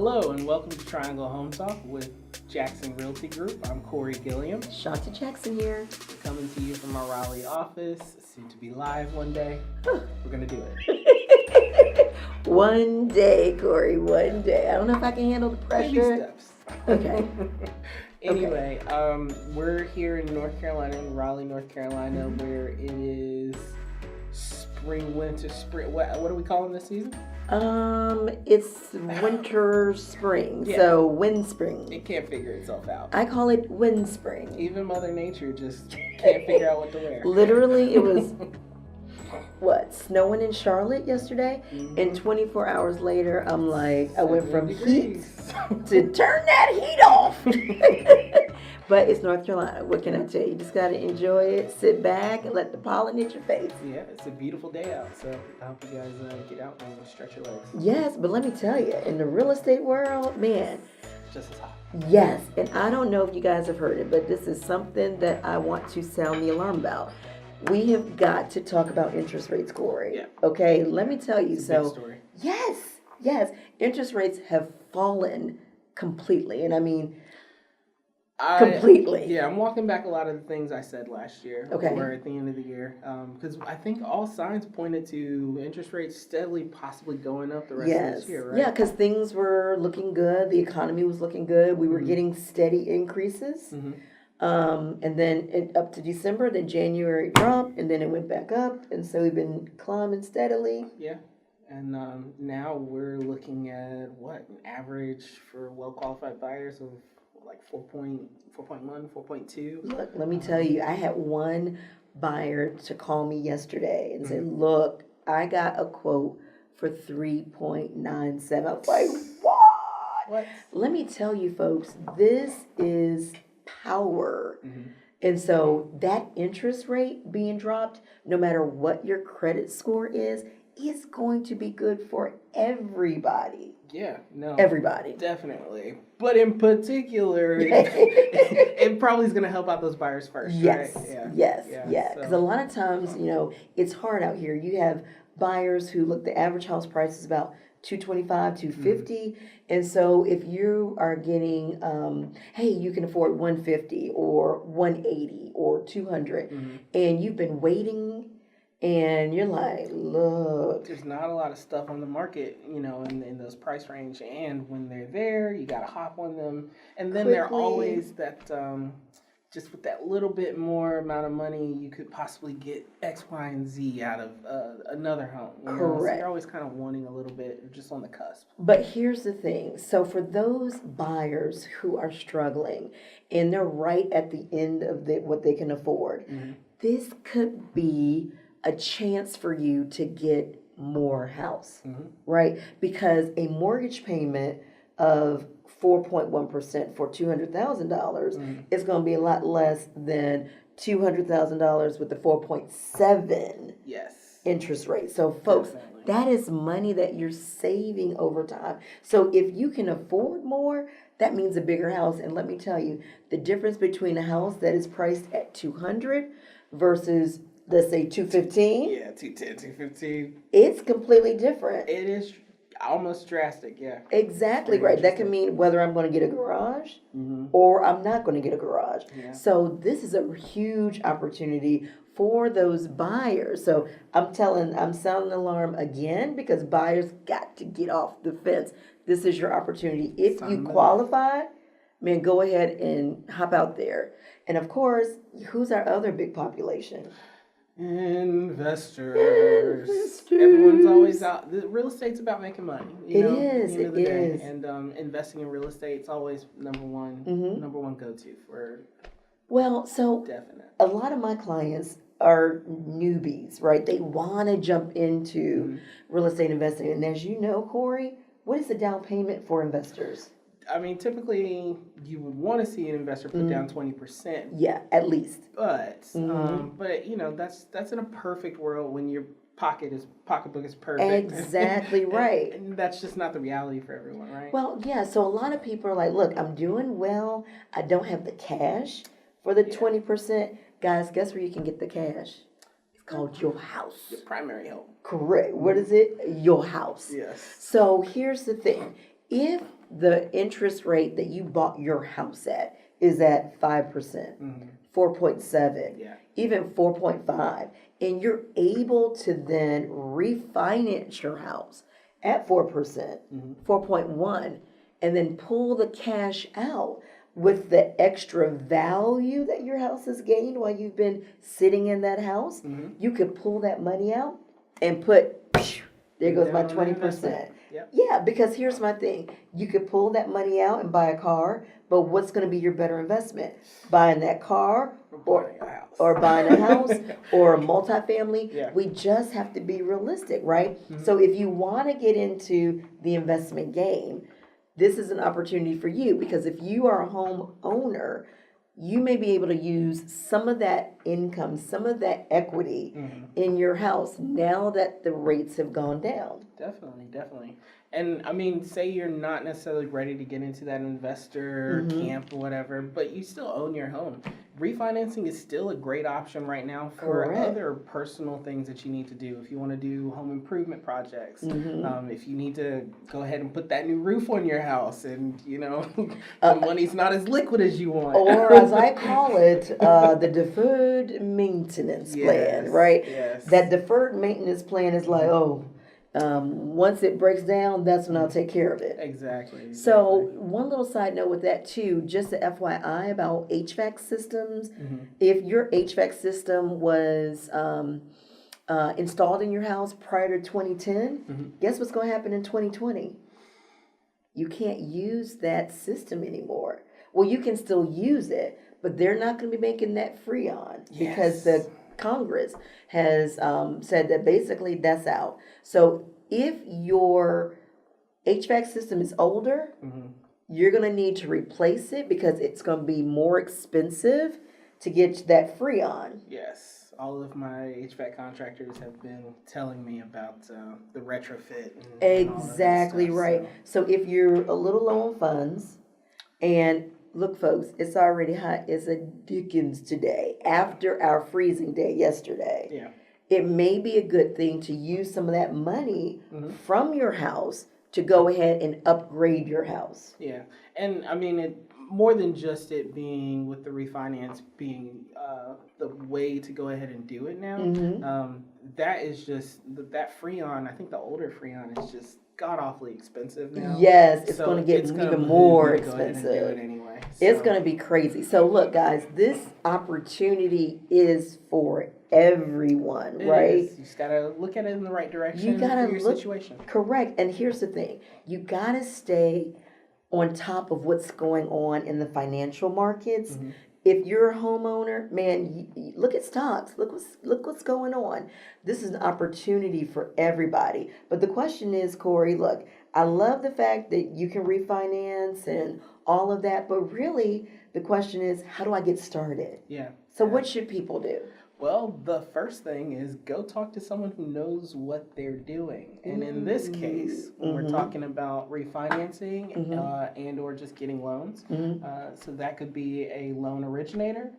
Hello and welcome to Triangle Home Talk with Jackson Realty Group. I'm Corey Gilliam. Shanta Jackson here. Coming to you from our Raleigh office, soon to be live one day. We're going to do it. One day, Corey, one day. I don't know if I can handle the pressure. Baby steps. Okay. Anyway, we're here in North Carolina, in Raleigh, North Carolina, where it is spring, winter, spring. What are we calling this season? It's winter spring, Yeah. So wind spring. It can't figure itself out. I call it wind spring. Even Mother Nature just can't figure out what to wear. Literally, it was, snowing in Charlotte yesterday, and 24 hours later, I'm like, I went from heat to turn that heat off. But it's North Carolina. What can I tell you? You just got to enjoy it, sit back, and let the pollen hit your face. Yeah, it's a beautiful day out, so I hope you guys get out and stretch your legs. Yes, but let me tell you, in the real estate world, man. Just as hot. Yes, and I don't know if you guys have heard it, but this is something that I want to sound the alarm about. We have got to talk about interest rates, Corey. Yeah. Okay, let me tell you. It's a big story. Yes. Interest rates have fallen completely, and I mean, completely. Yeah, I'm walking back a lot of the things I said last year. Okay. Or at the end of the year. Because I think all signs pointed to interest rates steadily possibly going up the rest of this year, right? Yeah, because things were looking good. The economy was looking good. We were getting steady increases. And then up to December, then January dropped, and then it went back up. And so we've been climbing steadily. Yeah. And now we're looking at an average for well-qualified buyers of like 4.1, 4.2. Look, let me tell you, I had one buyer to call me yesterday and say, look, I got a quote for 3.97. I was like, what? Let me tell you, folks, this is power. And so that interest rate being dropped, no matter what your credit score is going to be good for everybody. Yeah, no. Everybody. Definitely. But in particular, it probably is going to help out those buyers first, yes, right? Yes. Because a lot of times, it's hard out here. You have buyers who the average house price is about $225, $250. And so if you are getting, hey, you can afford $150 or $180 or $200, and you've been waiting. And you're like, look. There's not a lot of stuff on the market, in those price range. And when they're there, you got to hop on them. And then they're always that, just with that little bit more amount of money, you could possibly get X, Y, and Z out of another home. Correct. So you're always kind of wanting a little bit, just on the cusp. But here's the thing. So for those buyers who are struggling, and they're right at the end of what they can afford, this could be a chance for you to get more house, right? Because a mortgage payment of 4.1% for $200,000 is going to be a lot less than $200,000 with the 4.7 interest rate. So, folks, that is money that you're saving over time. So, if you can afford more, that means a bigger house. And let me tell you, the difference between a house that is priced at $200 versus, let's say, $215. Yeah, $210, $215. It's completely different. It is almost drastic, yeah. Exactly right. That can mean whether I'm going to get a garage or I'm not going to get a garage. Yeah. So this is a huge opportunity for those buyers. So I'm sounding the alarm again, because buyers got to get off the fence. This is your opportunity. If you qualify, man, go ahead and hop out there. And of course, who's our other big population? Investors. Everyone's always out. The real estate's about making money. It is. And investing in real estate is always number one go-to for. Well, so definite. A lot of my clients are newbies, right? They want to jump into real estate investing, and as you know, Corey, what is the down payment for investors? I mean, typically you would want to see an investor put down 20%. Yeah, at least. But that's in a perfect world when your pocketbook is perfect. Exactly right. And that's just not the reality for everyone, right? Well, yeah. So a lot of people are like, look, I'm doing well. I don't have the cash for the 20%. Guys, guess where you can get the cash? It's called your house. Your primary home. Correct. What is it? Your house. Yes. So here's the thing. If the interest rate that you bought your house at is at 5%, 4.7, even 4.5, and you're able to then refinance your house at 4%, 4.1, and then pull the cash out with the extra value that your house has gained while you've been sitting in that house, you could pull that money out and put, there goes my 20%. Yeah, because here's my thing. You could pull that money out and buy a car, but what's going to be your better investment? Buying that car or buying a house or a multifamily? We just have to be realistic, right? So if you want to get into the investment game, this is an opportunity for you, because if you are a home owner, you may be able to use some of that income, some of that equity in your house now that the rates have gone down. Definitely. And I mean, say you're not necessarily ready to get into that investor camp or whatever, but you still own your home. Refinancing is still a great option right now for other personal things that you need to do. If you want to do home improvement projects, if you need to go ahead and put that new roof on your house, and you know the money's not as liquid as you want, or as I call it, the deferred maintenance plan, right? That deferred maintenance plan is like, once it breaks down, that's when I'll take care of it. Exactly. So one little side note with that too, just a FYI about HVAC systems. If your HVAC system was installed in your house prior to 2010, guess what's going to happen in 2020? You can't use that system anymore. Well, you can still use it, but they're not going to be making that Freon because the Congress has said that basically that's out. So if your HVAC system is older, you're going to need to replace it because it's going to be more expensive to get that Freon. Yes, all of my HVAC contractors have been telling me about the retrofit. Exactly stuff, right. So if you're a little low on funds, and look, folks, it's already hot as a Dickens today after our freezing day yesterday. It may be a good thing to use some of that money from your house to go ahead and upgrade your house. And I mean, more than just it being with the refinance being the way to go ahead and do it now, that is just, that Freon, I think the older Freon is just god-awfully expensive now. Yes, it's going to get even more expensive. Do it anyway. It's going to be crazy. So look, guys, this opportunity is for everyone, right? You just got to look at it in the right direction you gotta for your situation. Correct. And here's the thing. You got to stay on top of what's going on in the financial markets. If you're a homeowner, man, look at stocks. Look what's going on. This is an opportunity for everybody. But the question is, Corey, look, I love the fact that you can refinance and all of that, but really the question is, how do I get started? So what should people do? Well, the first thing is go talk to someone who knows what they're doing. And in this case, when we're talking about refinancing and or just getting loans, so that could be a loan originator.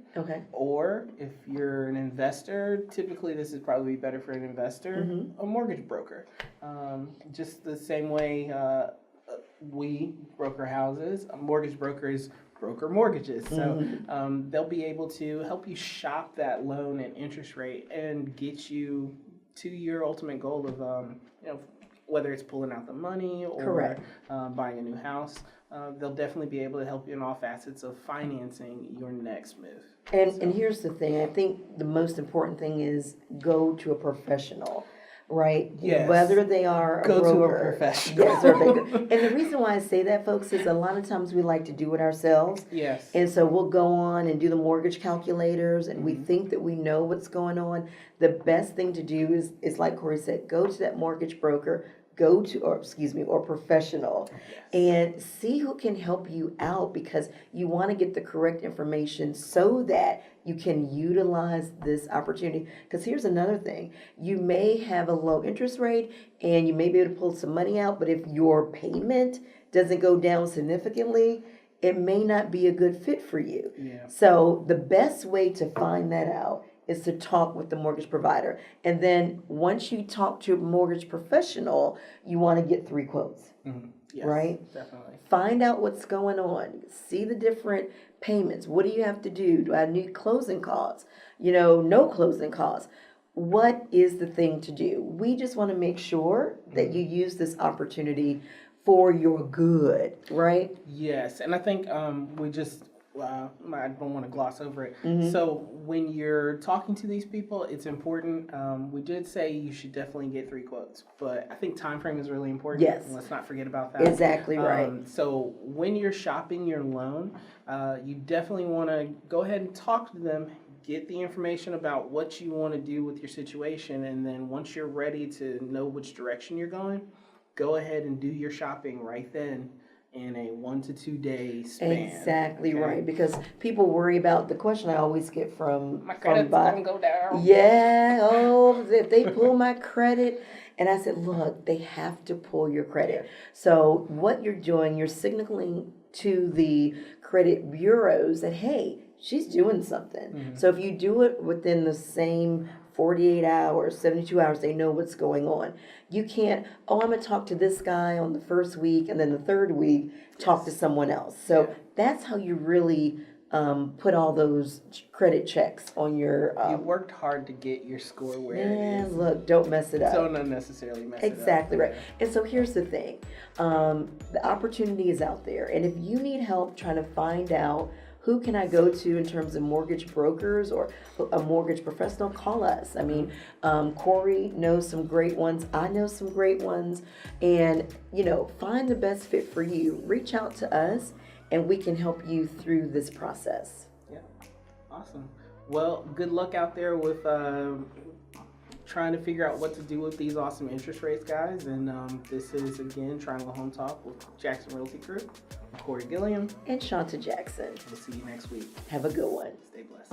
Or if you're an investor, typically this is probably better for an investor, a mortgage broker. Just the same way we broker houses, mortgage brokers broker mortgages. So they'll be able to help you shop that loan and interest rate and get you to your ultimate goal of, whether it's pulling out the money or buying a new house. They'll definitely be able to help you in all facets of financing your next move. And here's the thing. I think the most important thing is go to a professional. Right? Whether they are a broker. Go to a professional. And the reason why I say that, folks, is a lot of times we like to do it ourselves. And so we'll go on and do the mortgage calculators, and we think that we know what's going on. The best thing to do is like Corey said, go to that mortgage broker, or professional, and see who can help you out, because you want to get the correct information so that you can utilize this opportunity. Because here's another thing. You may have a low interest rate and you may be able to pull some money out, but if your payment doesn't go down significantly, it may not be a good fit for you. So the best way to find that out is to talk with the mortgage provider. And then once you talk to a mortgage professional, you want to get 3 quotes. Yes, right? definitely. Find out what's going on. See the different payments. What do you have to do? Do I need closing costs? No closing costs. What is the thing to do? We just want to make sure that you use this opportunity for your good, right? Yes, and I think we just, I don't want to gloss over it. Mm-hmm. So when you're talking to these people, it's important. We did say you should definitely get 3 quotes, but I think time frame is really important. Yes. Let's not forget about that. Exactly right. So when you're shopping your loan, you definitely want to go ahead and talk to them. Get the information about what you want to do with your situation, and then once you're ready to know which direction you're going, go ahead and do your shopping right then in a 1 to 2 day span. Exactly right. Because people worry about the question I always get from My credit's gonna go down. Yeah, if they pull my credit. And I said, look, they have to pull your credit. So what you're doing, you're signaling to the credit bureaus that, hey, she's doing something. Mm-hmm. So if you do it within the same 48 hours, 72 hours, they know what's going on. You can't, I'm going to talk to this guy on the first week, and then the third week, talk to someone else. So that's how you really put all those credit checks on your. You worked hard to get your score where it is. Look, don't mess it up. Don't unnecessarily mess it up. Exactly right. And so here's the thing, the opportunity is out there, and if you need help trying to find out who can I go to in terms of mortgage brokers or a mortgage professional, call us. I mean, Corey knows some great ones. I know some great ones. And, find the best fit for you. Reach out to us, and we can help you through this process. Yeah, awesome. Well, good luck out there with trying to figure out what to do with these awesome interest rates, guys. And this is, again, Triangle Home Talk with Jackson Realty Group. I'm Corey Gilliam. And Shanta Jackson. We'll see you next week. Have a good one. Stay blessed.